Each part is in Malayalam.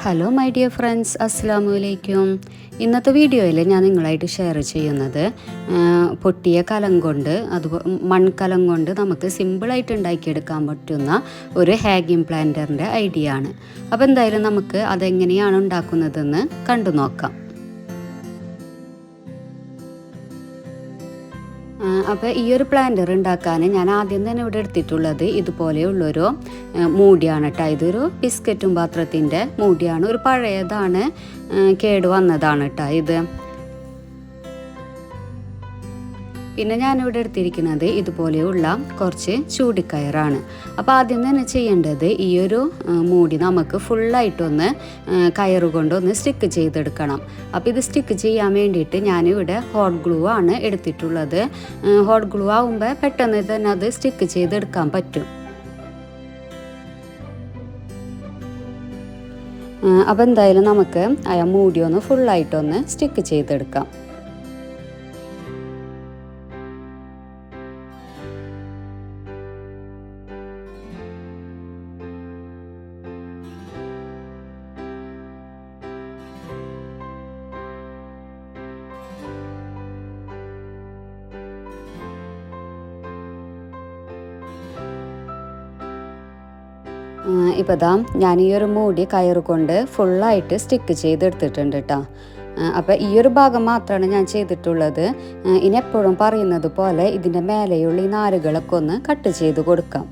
ഹലോ മൈ ഡിയർ ഫ്രണ്ട്സ്, അസ്സലാമു അലൈക്കും. ഇന്നത്തെ വീഡിയോയിൽ ഞാൻ നിങ്ങളായിട്ട് ഷെയർ ചെയ്യുന്നത് പൊട്ടിയ കലം കൊണ്ട് മൺകലം കൊണ്ട് നമുക്ക് സിമ്പിളായിട്ട് ഉണ്ടാക്കിയെടുക്കാൻ പറ്റുന്ന ഒരു ഹാങ്ങിങ് പ്ലാന്ററിൻ്റെ ഐഡിയ ആണ്. അപ്പോൾ എന്തായാലും നമുക്ക് അതെങ്ങനെയാണ് ഉണ്ടാക്കുന്നതെന്ന് കണ്ടു നോക്കാം. അപ്പോൾ ഈ ഒരു പ്ലാന്റർ ഉണ്ടാക്കാൻ ഞാൻ ആദ്യം തന്നെ ഇവിടെ എടുത്തിട്ടുള്ളത് ഇതുപോലെയുള്ളൊരു മൂടിയാണ് കേട്ടോ. ഇതൊരു ബിസ്ക്കറ്റും പാത്രത്തിൻ്റെ മൂടിയാണ്. ഒരു പഴയതാണ്, കേട് വന്നതാണ് കേട്ടോ ഇത്. പിന്നെ ഞാനിവിടെ എടുത്തിരിക്കുന്നത് ഇതുപോലെയുള്ള കുറച്ച് ചൂടിക്കയറാണ്. അപ്പോൾ ആദ്യം തന്നെ ചെയ്യേണ്ടത് ഈ ഒരു മൂടി നമുക്ക് ഫുള്ളായിട്ടൊന്ന് കയറുകൊണ്ടൊന്ന് സ്റ്റിക്ക് ചെയ്തെടുക്കണം. അപ്പോൾ ഇത് സ്റ്റിക്ക് ചെയ്യാൻ വേണ്ടിയിട്ട് ഞാനിവിടെ ഹോട്ട് ഗ്ലൂ ആണ് എടുത്തിട്ടുള്ളത്. ഹോട്ട് ഗ്ലൂ ആകുമ്പോൾ പെട്ടെന്ന് തന്നെ അത് സ്റ്റിക്ക് ചെയ്തെടുക്കാൻ പറ്റും. അപ്പോൾ എന്തായാലും നമുക്ക് ആ മൂടി ഒന്ന് ഫുള്ളായിട്ടൊന്ന് സ്റ്റിക്ക് ചെയ്തെടുക്കാം. ഇപ്പോൾ ദാ ഞാൻ ഈ ഒരു മൂടി കയറുകൊണ്ട് ഫുള്ളായിട്ട് സ്റ്റിക്ക് ചെയ്തെടുത്തിട്ടുണ്ട് കേട്ടോ. അപ്പോൾ ഈ ഒരു ഭാഗം മാത്രമാണ് ഞാൻ ചെയ്തിട്ടുള്ളത്. ഇനി എപ്പോഴും പറയുന്നത് പോലെ ഇതിൻ്റെ മേലെയുള്ള ഈ നാരുകളൊക്കെ ഒന്ന് കട്ട് ചെയ്ത് കൊടുക്കാം.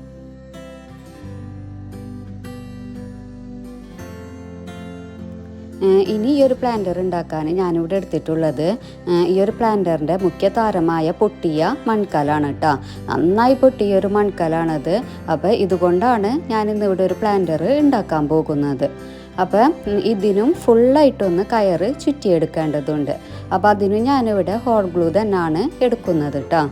ഇനി ഈ ഒരു പ്ലാന്റർ ഉണ്ടാക്കാൻ ഞാനിവിടെ എടുത്തിട്ടുള്ളത് ഈ ഒരു പ്ലാന്ററിൻ്റെ മുഖ്യ താരമായ പൊട്ടിയ മൺകലാണ് കേട്ടോ. നന്നായി പൊട്ടിയ ഒരു മൺകലാണത്. അപ്പോൾ ഇതുകൊണ്ടാണ് ഞാനിന്നിവിടെ ഒരു പ്ലാന്റർ ഉണ്ടാക്കാൻ പോകുന്നത്. അപ്പോൾ ഇതിനും ഫുള്ളായിട്ടൊന്ന് കയറ് ചുറ്റിയെടുക്കേണ്ടതുണ്ട്. അപ്പോൾ അതിന് ഞാനിവിടെ ഹോട്ട് ഗ്ലൂ തന്നെയാണ് എടുക്കുന്നത് കേട്ടോ.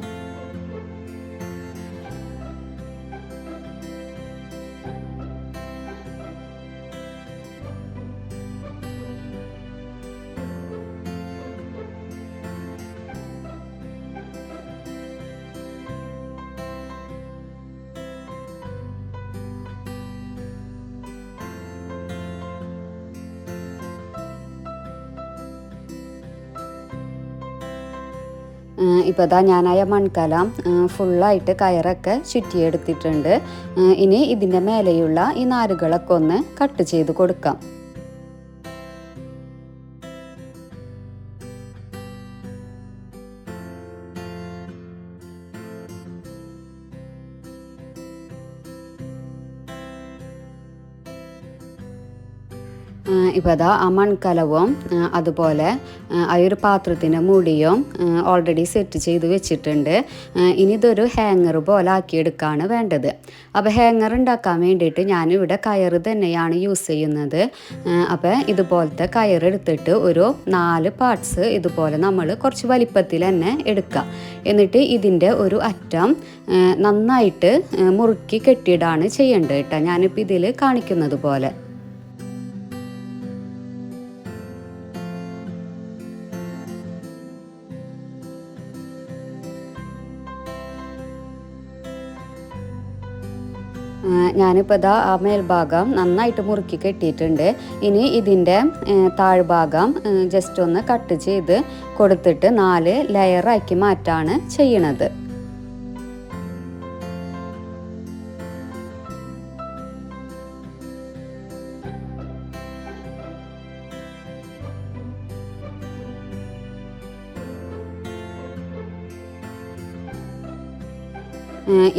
ഇപ്പോൾ ദാ ഞാനായ മൺകല ഫുള്ളായിട്ട് കയറൊക്കെ ചുറ്റിയെടുത്തിട്ടുണ്ട്. ഇനി ഇതിൻ്റെ മേലെയുള്ള ഈ നാരുകളൊക്കെ ഒന്ന് കട്ട് ചെയ്ത് കൊടുക്കാം. ഇപ്പോൾ അതാ ആ മൺകലവും അതുപോലെ ആ ഒരു പാത്രത്തിൻ്റെ മൂടിയും ഓൾറെഡി സെറ്റ് ചെയ്ത് വെച്ചിട്ടുണ്ട്. ഇനി ഇതൊരു ഹാങ്ങർ പോലെ ആക്കിയെടുക്കുകയാണ് വേണ്ടത്. അപ്പോൾ ഹാങ്ങർ ഉണ്ടാക്കാൻ വേണ്ടിയിട്ട് ഞാനിവിടെ കയറ് തന്നെയാണ് യൂസ് ചെയ്യുന്നത്. അപ്പോൾ ഇതുപോലത്തെ കയറെടുത്തിട്ട് ഒരു 4 പാർട്സ് ഇതുപോലെ നമ്മൾ കുറച്ച് വലിപ്പത്തിൽ തന്നെ എടുക്കുക. എന്നിട്ട് ഇതിൻ്റെ ഒരു അറ്റം നന്നായിട്ട് മുറുക്കി കെട്ടിയിടാണ് ചെയ്യേണ്ടത് കേട്ടോ. ഞാനിപ്പോൾ ഇതിൽ കാണിക്കുന്നത് പോലെ. ഞാനിപ്പോൾ ഇതാ ആ മേൽഭാഗം നന്നായിട്ട് മുറുക്കി കെട്ടിയിട്ടുണ്ട്. ഇനി ഇതിൻ്റെ താഴ്ഭാഗം ജസ്റ്റ് ഒന്ന് കട്ട് ചെയ്ത് കൊടുത്തിട്ട് 4 ലെയറാക്കി മാറ്റാണ് ചെയ്യണത്.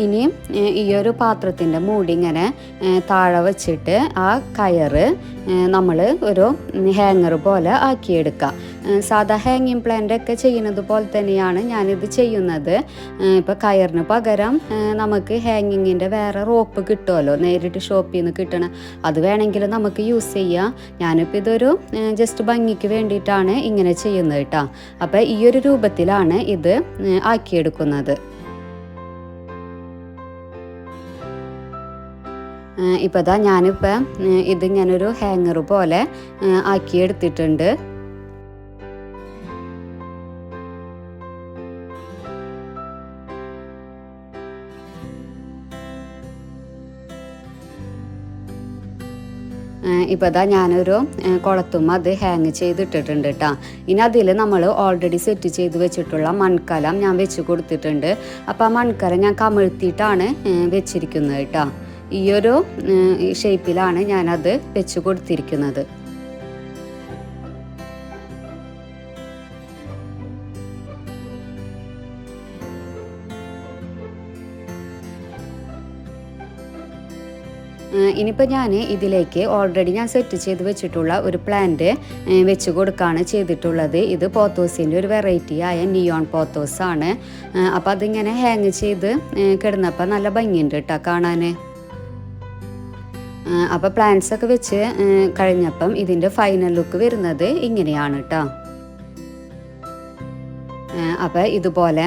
ഇനി ഈ ഒരു പാത്രത്തിൻ്റെ മൂടി ഇങ്ങനെ താഴെ വച്ചിട്ട് ആ കയറ് നമ്മൾ ഒരു ഹാങ്ങർ പോലെ ആക്കിയെടുക്കുക. സാധാ ഹാങ്ങിങ് പ്ലാന്റൊക്കെ ചെയ്യുന്നത് പോലെ തന്നെയാണ് ഞാനിത് ചെയ്യുന്നത്. ഇപ്പോൾ കയറിന് പകരം നമുക്ക് ഹാങ്ങിങ്ങിൻ്റെ വേറെ റോപ്പ് കിട്ടുമല്ലോ, നേരിട്ട് ഷോപ്പിൽ നിന്ന് കിട്ടണം. അത് വേണമെങ്കിൽ നമുക്ക് യൂസ് ചെയ്യാം. ഞാനിപ്പോൾ ഇതൊരു ജസ്റ്റ് ഭംഗിക്ക് വേണ്ടിയിട്ടാണ് ഇങ്ങനെ ചെയ്യുന്നത് കേട്ടോ. അപ്പോൾ ഈ ഒരു രൂപത്തിലാണ് ഇത് ആക്കിയെടുക്കുന്നത്. ഇപ്പോൾ ഇതാ ഞാനിപ്പോൾ ഇതിങ്ങനൊരു ഹാങ്ങർ പോലെ ആക്കിയെടുത്തിട്ടുണ്ട്. ഇപ്പോൾ ഇതാ ഞാനൊരു കുളത്തുമ്മ അത് ഹാങ് ചെയ്തിട്ടിട്ടുണ്ട് കേട്ടോ. ഇനി അതിൽ നമ്മൾ ഓൾറെഡി സെറ്റ് ചെയ്ത് വെച്ചിട്ടുള്ള മൺകലം ഞാൻ വെച്ച് കൊടുത്തിട്ടുണ്ട്. അപ്പോൾ ആ മൺകലം ഞാൻ കമിഴ്ത്തിയിട്ടാണ് വെച്ചിരിക്കുന്നത് കേട്ടോ. ഈ ഒരു ഷേപ്പിലാണ് ഞാനത് വെച്ച് കൊടുത്തിരിക്കുന്നത്. ഇനിയിപ്പോൾ ഞാൻ ഇതിലേക്ക് ഓൾറെഡി ഞാൻ സെറ്റ് ചെയ്ത് വെച്ചിട്ടുള്ള ഒരു പ്ലാന്റ് വെച്ച് കൊടുക്കുകയാണ് ചെയ്തിട്ടുള്ളത്. ഇത് പോത്തോസിൻ്റെ ഒരു വെറൈറ്റി ആയ നിയോൺ പോത്തോസാണ്. അപ്പോൾ അതിങ്ങനെ ഹാങ് ചെയ്ത് കിടന്നപ്പോൾ നല്ല ഭംഗിയുണ്ട് കേട്ടോ കാണാൻ. അപ്പോൾ പ്ലാന്റ്സൊക്കെ വെച്ച് കഴിഞ്ഞപ്പം ഇതിൻ്റെ ഫൈനൽ ലുക്ക് വരുന്നത് ഇങ്ങനെയാണ് കേട്ടോ. അപ്പോൾ ഇതുപോലെ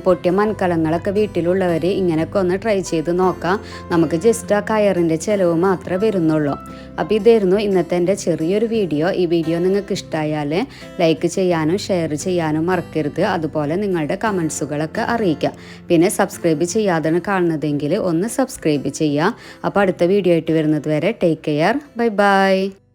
പൊട്ടിയ മൺകലങ്ങളൊക്കെ വീട്ടിലുള്ളവർ ഇങ്ങനെയൊക്കെ ഒന്ന് ട്രൈ ചെയ്ത് നോക്കാം. നമുക്ക് ജസ്റ്റ് ആ കയറിൻ്റെ ചിലവ് മാത്രമേ വരുന്നുള്ളൂ. അപ്പോൾ ഇതായിരുന്നു ഇന്നത്തെ എൻ്റെ ചെറിയൊരു വീഡിയോ. ഈ വീഡിയോ നിങ്ങൾക്ക് ഇഷ്ടമായാൽ ലൈക്ക് ചെയ്യാനും ഷെയർ ചെയ്യാനും മറക്കരുത്. അതുപോലെ നിങ്ങളുടെ കമൻസുകളൊക്കെ അറിയിക്കുക. പിന്നെ സബ്സ്ക്രൈബ് ചെയ്യാതാണ് കാണുന്നതെങ്കിൽ ഒന്ന് സബ്സ്ക്രൈബ് ചെയ്യുക. അപ്പോൾ അടുത്ത വീഡിയോ ആയിട്ട് വരുന്നത് വരെ ടേക്ക് കെയർ. Bye bye.